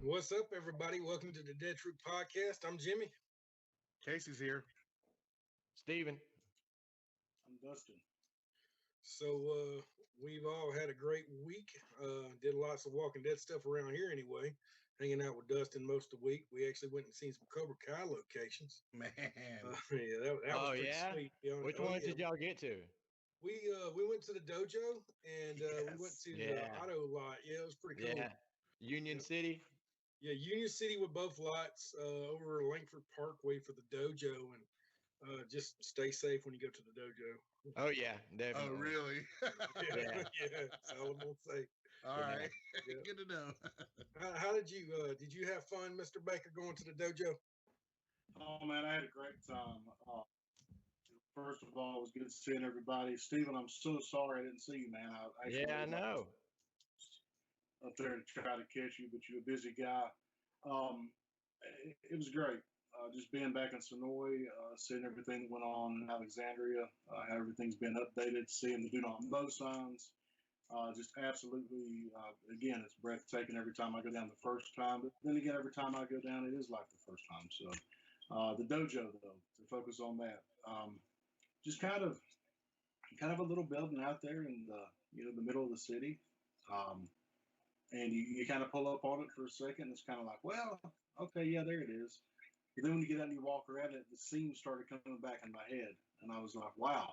What's up, everybody? Welcome to the Dead Troop Podcast. I'm Jimmy. Casey's here. Steven. I'm Dustin. So we've all had a great week. Did lots of Walking Dead stuff around here anyway. Hanging out with Dustin most of the week. We actually went and seen some Cobra Kai locations. Man. Yeah, that was pretty sweet. to be honest. Which ones did y'all get to? We went to the dojo and we went Yes. to Yeah. the auto lot. Yeah, it was pretty cool. Yeah. Union City. Yeah, Union City with both lots over Langford Parkway for the dojo, and just stay safe when you go to the dojo. Oh yeah, Oh, definitely. really? Yeah, Yeah. yeah. That's all I'm gonna say. All Yeah. right. Yeah. Good to know. How did you have fun, Mr. Baker, going to the dojo? Oh man, I had a great time. First of all, it was good seeing everybody. Steven, I'm so sorry I didn't see you, man. I actually Yeah, I was know. up there to try to catch you, but you're a busy guy. It was great. Just being back in Sonoy, seeing everything that went on in Alexandria, how everything's been updated, seeing the do not mow signs. Just absolutely, again, it's breathtaking every time I go down the first time. But then again, every time I go down, it is like the first time. So the dojo, though, to focus on that, just kind of a little building out there in the middle of the city, um, and you kind of pull up on it for a second. It's kind of like, well, okay, yeah, there it is. But then when you get out and you walk around it, the scenes started coming back in my head, and I was like, wow,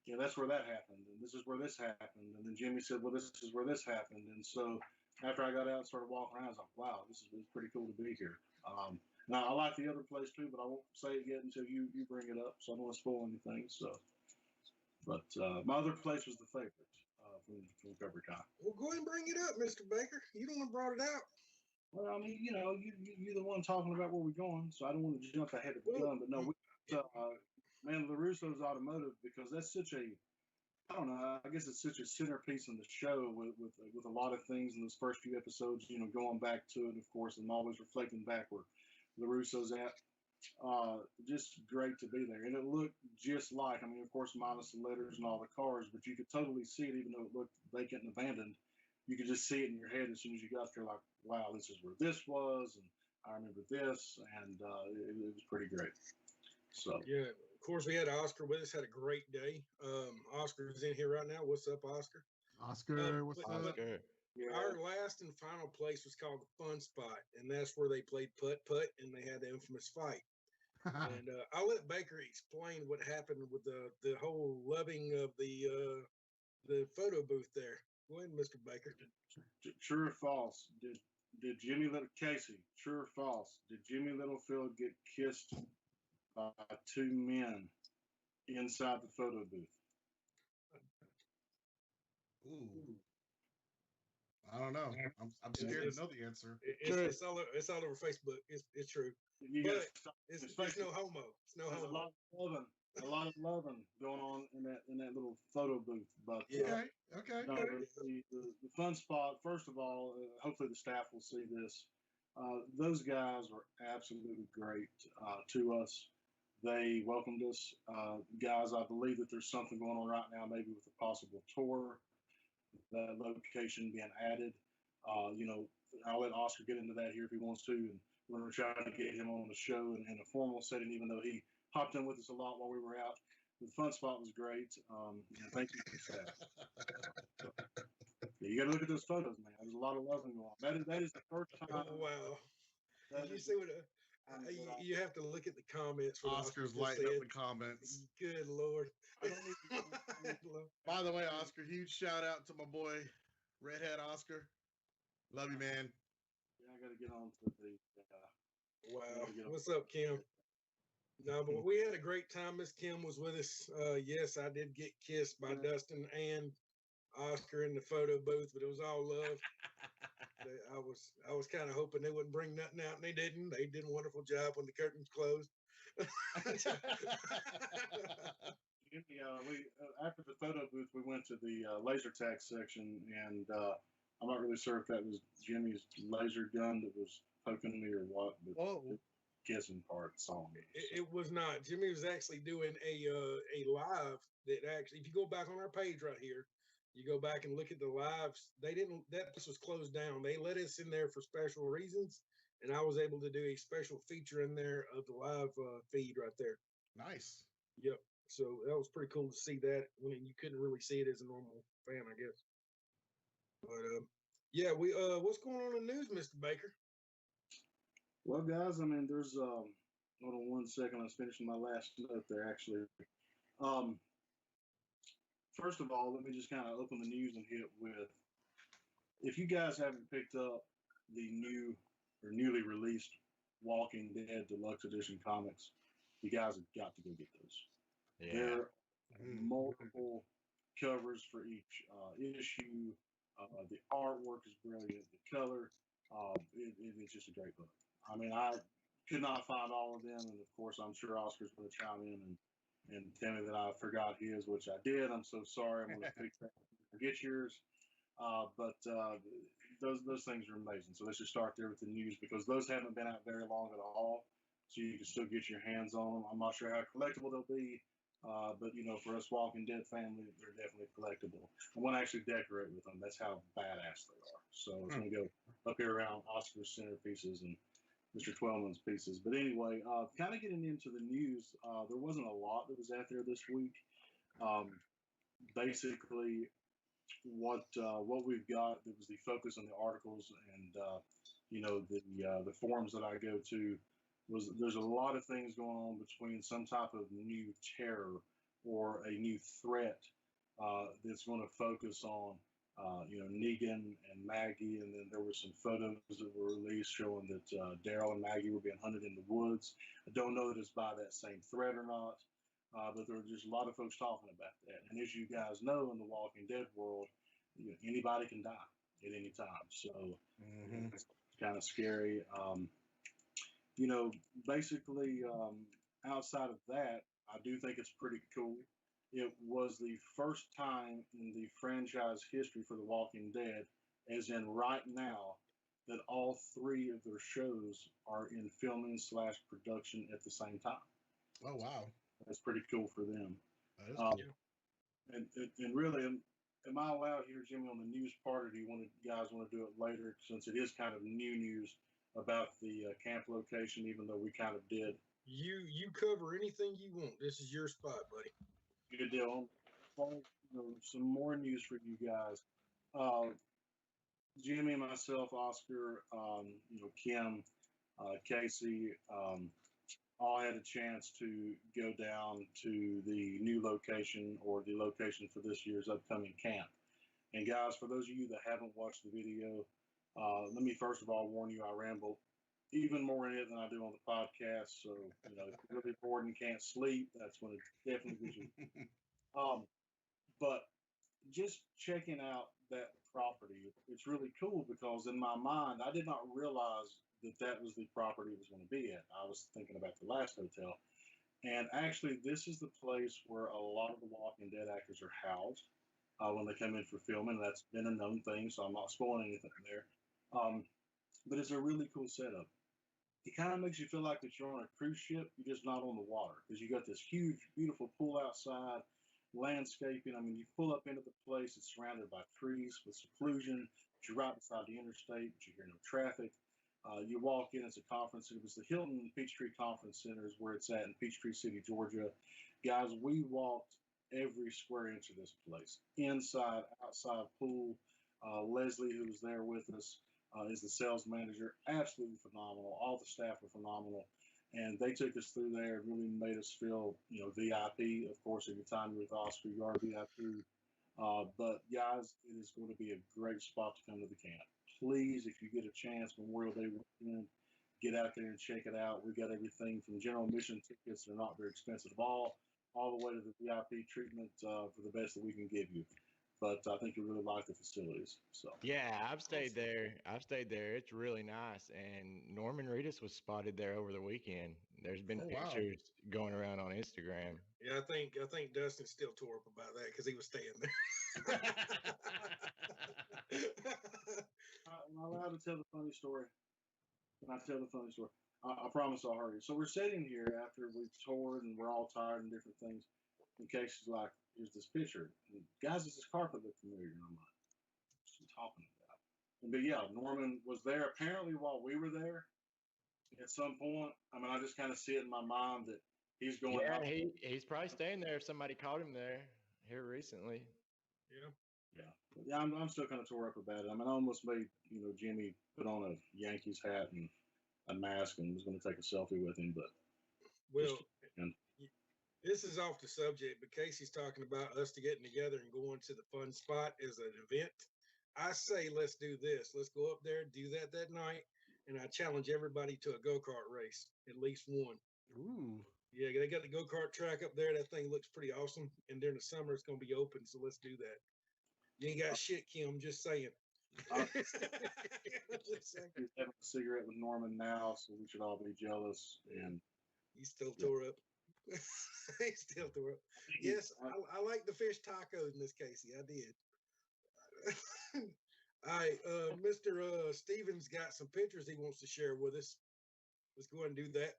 yeah, that's where that happened, and this is where this happened, and then Jimmy said, well, this is where this happened, and so after I got out and started walking around, I was like, wow, this is pretty cool to be here. Now I like the other place too, but I won't say it yet until you bring it up, so I don't want to spoil anything. So, but my other place was the favorite from Cobra Kai. Well, go ahead and bring it up, Mr. Baker. You the one brought it out. Well, I mean, you're the one talking about where we're going, so I don't want to jump ahead of the gun. But no, man, LaRusso's Automotive, because that's such a, I don't know, I guess it's such a centerpiece in the show with a lot of things in those first few episodes, going back to it, of course, and always reflecting back where LaRusso's at. Just great to be there. And it looked just like, I mean, of course, minus the letters and all the cars, but you could totally see it, even though it looked vacant and abandoned. You could just see it in your head as soon as you got there, like, wow, this is where this was, and I remember this, and it was pretty great. So, Yeah, of course, we had Oscar with us. Had a great day. Oscar's in here right now. What's up, Oscar? Oscar, what's but- up? Oscar. yeah, Our last and final place was called the Fun Spot, and that's where they played putt putt, and they had the infamous fight. And I'll let Baker explain what happened with the whole loving of the photo booth there. Go ahead, Mr. Baker. true or false? Did Jimmy Little Casey? True or false? Did Jimmy Littlefield get kissed by two men inside the photo booth? Ooh, I don't know. I'm scared to know the answer. It's all over Facebook. It's true. You But got to stop. It's no homo. It's no There's homo. a lot of loving going on in that little photo booth. But Yeah. Okay. no, the fun spot. First of all, hopefully the staff will see this. Those guys were absolutely great to us. They welcomed us, guys. I believe that there's something going on right now, maybe with a possible tour, that location being added. I'll let Oscar get into that here if he wants to, and we're going to try to get him on the show in a formal setting, even though he hopped in with us a lot while we were out. The fun spot was great. And thank you for that. Yeah, you got to look at those photos, man. There's a lot of loving going on. That is the first time. Oh wow! that Did you is see the what? time that You have to look at the comments. For Oscar's just lighting up said. the comments. Good lord! I don't even- By the way, Oscar, huge shout out to my boy, Redhead Oscar. Love you, man. Yeah, I got to get on to the. Wow. What's up, Kim? No, but we had a great time. Miss Kim was with us. Yes, I did get kissed by Dustin and Oscar in the photo booth, but it was all love. I was kind of hoping they wouldn't bring nothing out, and they didn't. They did a wonderful job when the curtains closed. Jimmy, we after the photo booth, we went to the laser tag section, and I'm not really sure if that was Jimmy's laser gun that was poking me or what, but Whoa. kissing part song. It was not. Jimmy was actually doing a live that actually, if you go back on our page right here, you go back and look at the lives. They didn't. That place was closed down. They let us in there for special reasons, and I was able to do a special feature in there of the live feed right there. Nice. Yep. So that was pretty cool to see that when you couldn't really see it as a normal fan, I guess. But yeah, we what's going on in the news, Mr. Baker? Well, guys, I mean, there's hold on one second. I was finishing my last note there, actually. First of all, let me just kind of open the news and hit with, if you guys haven't picked up the new or newly released Walking Dead Deluxe Edition comics, you guys have got to go get those. Yeah. There are multiple covers for each issue. The artwork is brilliant. The color, it's just a great book. I mean, I could not find all of them, and of course, I'm sure Oscar's going to chime in and tell me that I forgot his, which I did. I'm so sorry. I'm going to fix that. Forget yours. But those things are amazing. So let's just start there with the news, because those haven't been out very long at all. So you can still get your hands on them. I'm not sure how collectible they'll be, but you know, for us Walking Dead family, they're definitely collectible. I want to actually decorate with them. That's how badass they are. So it's going to go up here around Oscar's centerpieces and Mr. Twellman's pieces. But anyway, kind of getting into the news, there wasn't a lot that was out there this week. Basically, what we've got, that was the focus on the articles and you know, the forums that I go to, was there's a lot of things going on between some type of new terror or a new threat that's going to focus on you know, Negan and Maggie, and then there were some photos that were released showing that Daryl and Maggie were being hunted in the woods. I don't know that it's by that same threat or not, but there were just a lot of folks talking about that. And as you guys know, in the Walking Dead world, you know, anybody can die at any time, so it's kind of scary. You know, basically, outside of that, I do think it's pretty cool. It was the first time in the franchise history for The Walking Dead, as in right now, that all three of their shows are in filming / production at the same time. Oh, wow. That's pretty cool for them. That is Um, cool. and really, am I allowed here, Jimmy, on the news part, or do you guys want to do it later, since it is kind of new news about the camp location, even though we kind of did? You cover anything you want. This is your spot, buddy. Good deal. You know, some more news for you guys. Jimmy, myself, Oscar, you know, Kim, Casey, all had a chance to go down to the new location, or the location for this year's upcoming camp. And guys, for those of you that haven't watched the video, let me first of all warn you, I ramble even more in it than I do on the podcast. So, you know, if you're really bored and can't sleep, that's when it definitely gives you. But just checking out that property, it's really cool, because in my mind, I did not realize that that was the property it was going to be at. I was thinking about the last hotel. And actually, this is the place where a lot of the Walking Dead actors are housed when they come in for filming. That's been a known thing, so I'm not spoiling anything there. But it's a really cool setup. It kind of makes you feel like that you're on a cruise ship, you're just not on the water, because you got this huge, beautiful pool outside, landscaping. I mean, you pull up into the place, it's surrounded by trees with seclusion, but you're right beside the interstate, but you hear no traffic. You walk in, it's a conference. It was the Hilton Peachtree Conference Center is where it's at in Peachtree City, Georgia. Guys, we walked every square inch of this place, inside, outside, pool. Leslie, who was there with us, is the sales manager. Absolutely phenomenal. All the staff were phenomenal, and they took us through there and really made us feel, you know, VIP. Of course, every time you're with Oscar, you are VIP. But guys, it is going to be a great spot to come to the camp. Please, if you get a chance, Memorial Day weekend, get out there and check it out. We got everything from general admission tickets, they're not very expensive at all the way to the VIP treatment for the best that we can give you. but I think you really like the facilities. So Yeah, I've stayed there. I've stayed there. It's really nice. And Norman Reedus was spotted there over the weekend. There's been Oh, wow. pictures going around on Instagram. Yeah, I think Dustin still tore up about that because he was staying there. am I allowed to tell the funny story? Can I tell the funny story? I promise I'll hurry. So we're sitting here after we've toured and we're all tired and different things. And Casey's like, "Here's this picture. And guys, does this carpet look familiar?" And I'm like, "What's he talking about?" But yeah, Norman was there apparently while we were there. At some point, I mean, I just kind of see it in my mind that he's going. Yeah, he's probably staying there if somebody caught him there here recently. Yeah. Yeah, I'm still kind of tore up about it. I mean, I almost made Jimmy put on a Yankees hat and a mask and was going to take a selfie with him, but Well, and this is off the subject, but Casey's talking about us to getting together and going to the fun spot as an event. I say let's do this. Let's go up there, do that night, and I challenge everybody to a go-kart race, at least one. Ooh. Yeah, they got the go-kart track up there. That thing looks pretty awesome. And during the summer, it's going to be open, so let's do that. You ain't got shit, Kim. Just saying. he's having a cigarette with Norman now, so we should all be jealous. And He's still tore up. He's still tore up. Yes, I like the fish tacos, Miss Casey. I did. All right, Mr. Stevens got some pictures he wants to share with us. Let's go ahead and do that.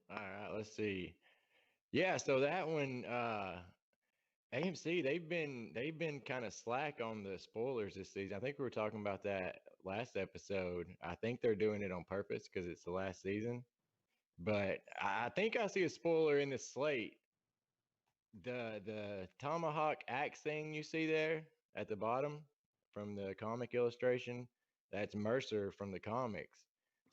All right, let's see. Yeah, so that one, AMC, they've been kind of slack on the spoilers this season. I think we were talking about that last episode. I think they're doing it on purpose because it's the last season. But I think I see a spoiler in the slate. The tomahawk axe thing you see there at the bottom from the comic illustration, that's Mercer from the comics.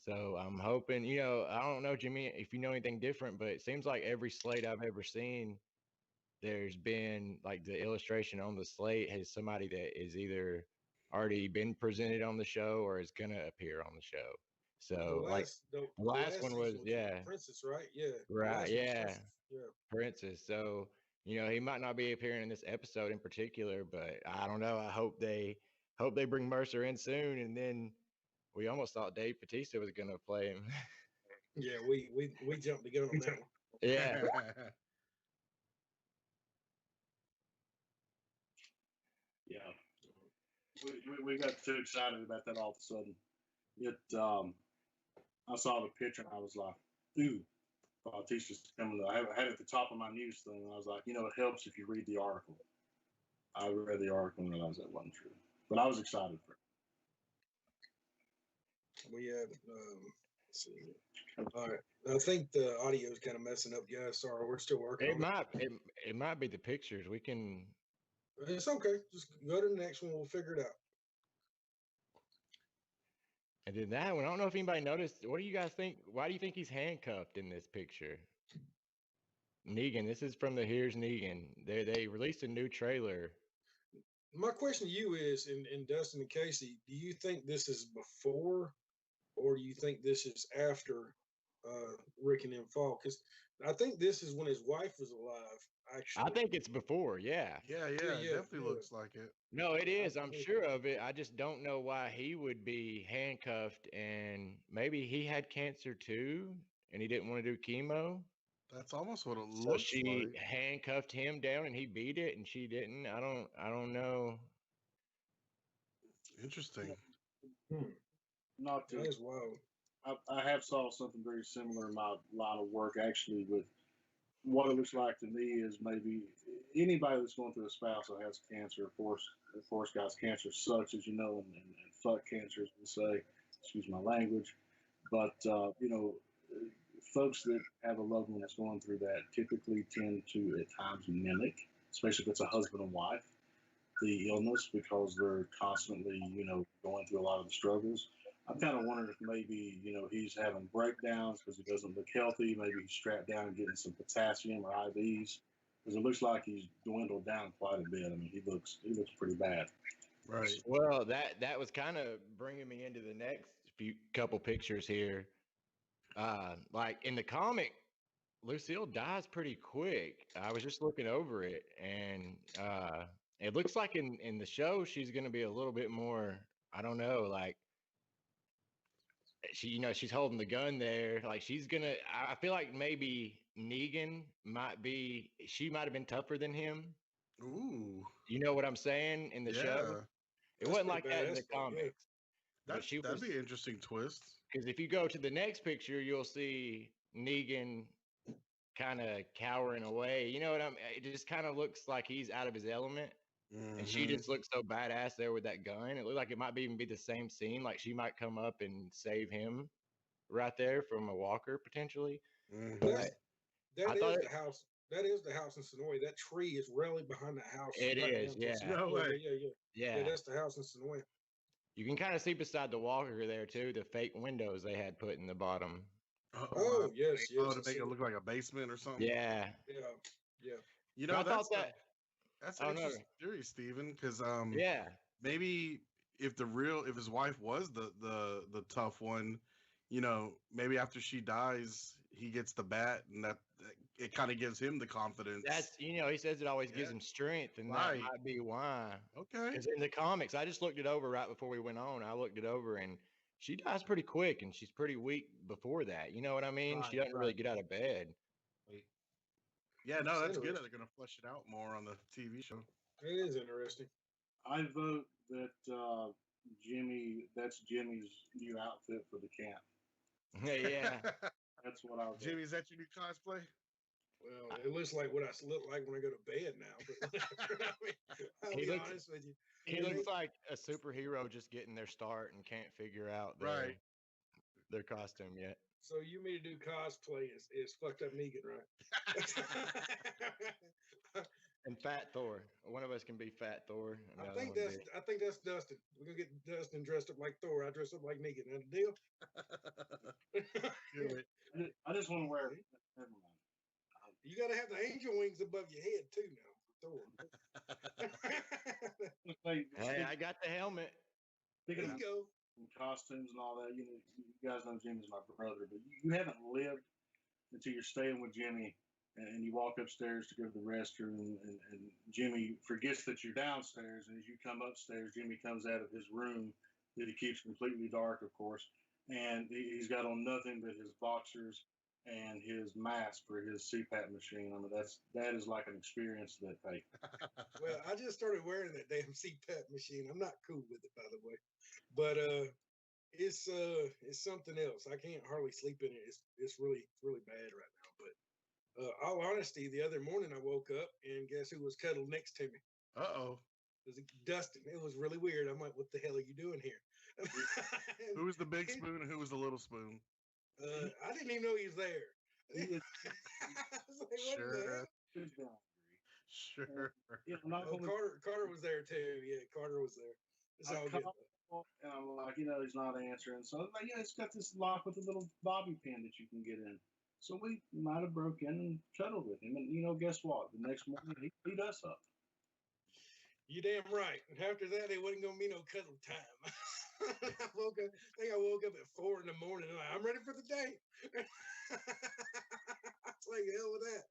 So I'm hoping, I don't know, Jimmy, if you know anything different, but it seems like every slate I've ever seen, there's been like the illustration on the slate has somebody that is either already been presented on the show or is gonna appear on the show. So the last one was Princess, right? Yeah. Right, yeah. Yeah. Princess. So, he might not be appearing in this episode in particular, but I don't know. I hope they bring Mercer in soon. And then we almost thought Dave Bautista was gonna play him. Yeah, we jumped the gun on that one. Yeah. Yeah. We got too excited about that all of a sudden. I saw the picture and I was like, dude, Bautista's coming. I had it at the top of my news thing, and I was like, it helps if you read the article. I read the article and realized that wasn't true, but I was excited for it. We have, let's see. All right, I think the audio is kind of messing up, guys. Sorry, we're still working. It might be the pictures. We can. It's okay. Just go to the next one. We'll figure it out. And then that one, I don't know if anybody noticed. What do you guys think? Why do you think he's handcuffed in this picture? Negan. This is from the Here's Negan. They released a new trailer. My question to you is, and Dustin and Casey, do you think this is before, or do you think this is after Rick and them fall? Because I think this is when his wife was alive. Actually, I think it's before. Yeah. Yeah, it definitely looks like it. No, it is. I'm sure of it. I just don't know why he would be handcuffed, and maybe he had cancer too, and he didn't want to do chemo. That's almost what it So looks she like. handcuffed him down, and he beat it, and she didn't. I don't know. Interesting. Not to, that is wild. I have saw something very similar in my line of work actually with what it looks like to me is maybe anybody that's going through a spouse that has cancer, of course, guys, cancer sucks, as you know, and fuck cancer, as we say, excuse my language. But, folks that have a loved one that's going through that typically tend to at times mimic, especially if it's a husband and wife, the illness because they're constantly, going through a lot of the struggles. I'm kind of wondering if maybe, he's having breakdowns because he doesn't look healthy. Maybe he's strapped down and getting some potassium or IVs because it looks like he's dwindled down quite a bit. I mean, he looks pretty bad. Right. Well, that was kind of bringing me into the next couple pictures here. Like in the comic, Lucille dies pretty quick. I was just looking over it, and it looks like in the show she's going to be a little bit more. I don't know, like she's holding the gun there. Like she's gonna. I feel like maybe Negan she might have been tougher than him. Ooh, You know what I'm saying in the show? yeah. It That's wasn't pretty like that in the badass, though, yeah. comics. But she That'd was, be an interesting twist. because if you go to the next picture, you'll see Negan kind of cowering away. You know what I'm? It just kind of looks like he's out of his element, and she Mhm. just looks so badass there with that gun. It looked like it might even be the same scene. Like she might come up and save him right there from a walker potentially. Mhm. That's, But I that thought is the house. That is the house in Sonoy. That tree is really behind the house. it right is, down to the yeah, side. No way. Yeah, yeah. that's the house in Sonoy. You can kind of see beside the walker there too the fake windows they had put in the bottom. Oh, yes, Oh, yes. to I make see it it. look like a basement or something. Yeah, Yeah. You but know, I thought that. that's I an don't know. interesting theory, Steven, because Yeah, maybe if his wife was the tough one, maybe after she dies, he gets the bat, and that it kind of gives him the confidence. that's he says it always gives Yeah. him strength, and that Right. might be why. Okay. Because in the comics, I just looked it over right before we went on. I looked it over, and she dies pretty quick, and she's pretty weak before that. You know what I mean? She Right, doesn't really right. get out of bed. Yeah, no, that's good. Interesting. They're gonna flesh it out more on the TV show. It is interesting. I vote that that's Jimmy's new outfit for the camp. Yeah, That's what I vote. Jimmy, is that your new cosplay? Well, it looks like what I look like when I go to bed now. But I'll He be looks- honest with you. he looks like a superhero just getting their start and can't figure out Right. their costume yet. So you mean to do cosplay is fucked up Negan, right? And Fat Thor. One of us can be Fat Thor. And the I other think one that's be- I think that's Dustin. We're gonna get Dustin dressed up like Thor. I dress up like Negan. That a deal? Good. I just want to wear. Never mind. You gotta have the angel wings above your head too now for Thor. Hey, Hey, I got the helmet. There speaking you of go. costumes and all that, you guys know Jimmy's my brother, but you haven't lived until you're staying with Jimmy and you walk upstairs to go to the restroom and Jimmy forgets that you're downstairs, and as you come upstairs, Jimmy comes out of his room that he keeps completely dark, of course, and he's got on nothing but his boxers and his mask for his CPAP machine. I mean, that is like an experience that, hey, Well, I just started wearing that damn CPAP machine. I'm not cool with it, by the way, but it's something else. I can't hardly sleep in it. It's really bad right now. But all honesty, the other morning I woke up and guess who was cuddled next to me? Uh-oh. It was Dustin. It was really weird. I'm like, what the hell are you doing here? Who was the big spoon and who was the little spoon? I didn't even know he was there. He is- I was like, what Sure. the hell? who's down? Sure. Not Oh, only Carter was there too. Yeah, Carter was there. It's I all good. call, and I'm like, he's not answering. So I'm like, it's got this lock with a little bobby pin that you can get in. So we might have broke in and cuddled with him. And guess what? The next morning he beat us up. You damn right. And after that, it wasn't gonna be no cuddle time. I think I woke up at 4 in the morning. And I'm ready for the day. It's like hell with that.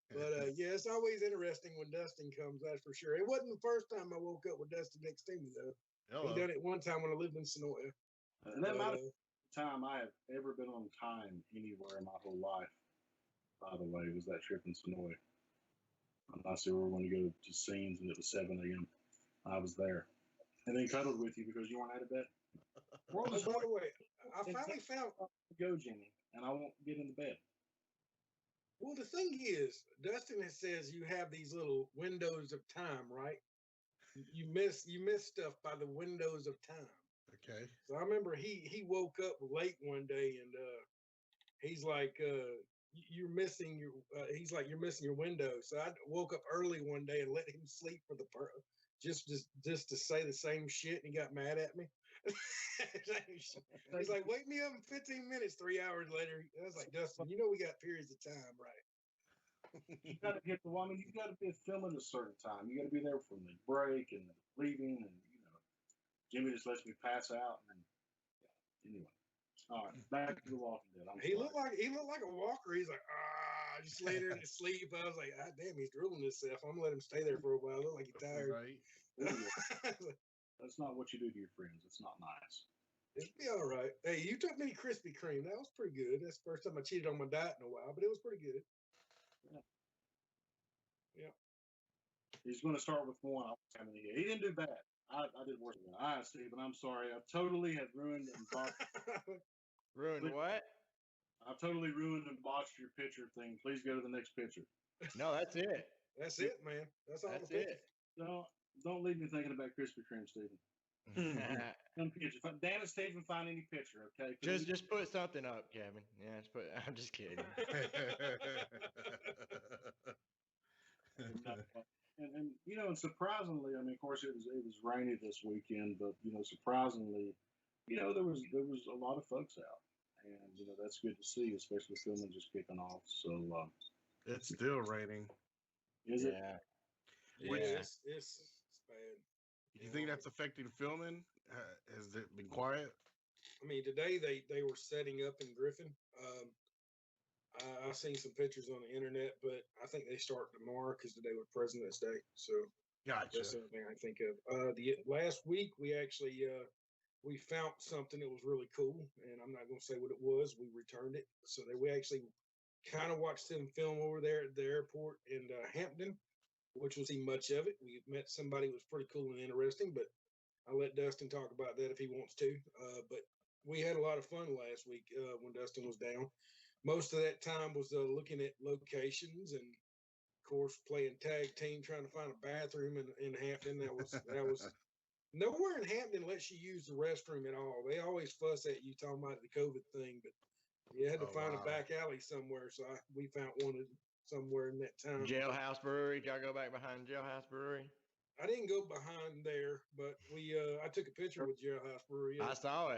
But yeah, it's always interesting when Dustin comes. That's for sure. It wasn't the first time I woke up with Dustin next to me though. Hello. He done it one time when I lived in Sonoya. And that might have Uh, been the time I have ever been on time anywhere in my whole life, by the way, was that trip in Sonoy. I said we were going to go to scenes and it was 7 a.m. I was there. And then cuddled with you because you weren't out of bed. World oh, is by the way, I It's finally found. go, Jimmy, and I won't get in the bed. Well, the thing is, Dustin says you have these little windows of time, right? You miss stuff by the windows of time. Okay. So I remember he woke up late one day and he's like, you're missing your. He's like, you're missing your window. So I woke up early one day and let him sleep for just to say the same shit, and he got mad at me. He's like, wake me up in 15 minutes. 3 hours later, I was like, Dustin, you know we got periods of time, right? You got to get the woman. You got to be filming at a certain time. You got to be there from the break and the leaving, and Jimmy just lets me pass out. And anyway, all right, back to the Walking Dead. He looked like a walker. He's like, I just laid there in his sleep. I was like, ah, damn, he's drooling himself. I'm gonna let him stay there for a while. Look like he's tired. Right. That's not what you do to your friends. It's not nice. It'll be all right. Hey, you took me to Krispy Kreme. That was pretty good. That's the first time I cheated on my diet in a while, but it was pretty good. He's going to start with one. He didn't do bad. I did worse than that. All right, Stephen, I'm sorry. I totally have ruined and botched. Ruined what? I've totally ruined and botched your picture thing. Please go to the next picture. No, that's it. That's it, man. That's all That's the pictures. it. Don't leave me thinking about Krispy Kreme, Stephen. Some picture. Dan and Stephen, find any picture, okay? just put something up, Kevin. Yeah, just put. I'm just kidding. And you know, and surprisingly, I mean, of course, it was rainy this weekend, but you know, surprisingly, you know, there was a lot of folks out, and you know, that's good to see, especially filming just kicking off. So It's still raining. is it? Yeah. Yeah, it's bad. You think that's affecting filming? Has it been quiet? I mean, today they were setting up in Griffin. I've seen some pictures on the internet, but I think they start tomorrow because today was President's Day. So Gotcha. that's the only thing I think of. The last week we actually we found something that was really cool, and I'm not going to say what it was. We returned it, so that we actually kind of watched them film over there at the airport in Hampton, which was see much of it. We met somebody who was pretty cool and interesting, but I'll let Dustin talk about that if he wants to. But we had a lot of fun last week when Dustin was down. Most of that time was looking at locations and, of course, playing tag team, trying to find a bathroom in Hampton. That was nowhere in Hampton lets you use the restroom at all. They always fuss at you talking about the COVID thing, but you had to find a back alley somewhere. So we found one somewhere in that town. Jailhouse Brewery. Did y'all go back behind Jailhouse Brewery? I didn't go behind there, but we I took a picture with Jailhouse Brewery. I saw it.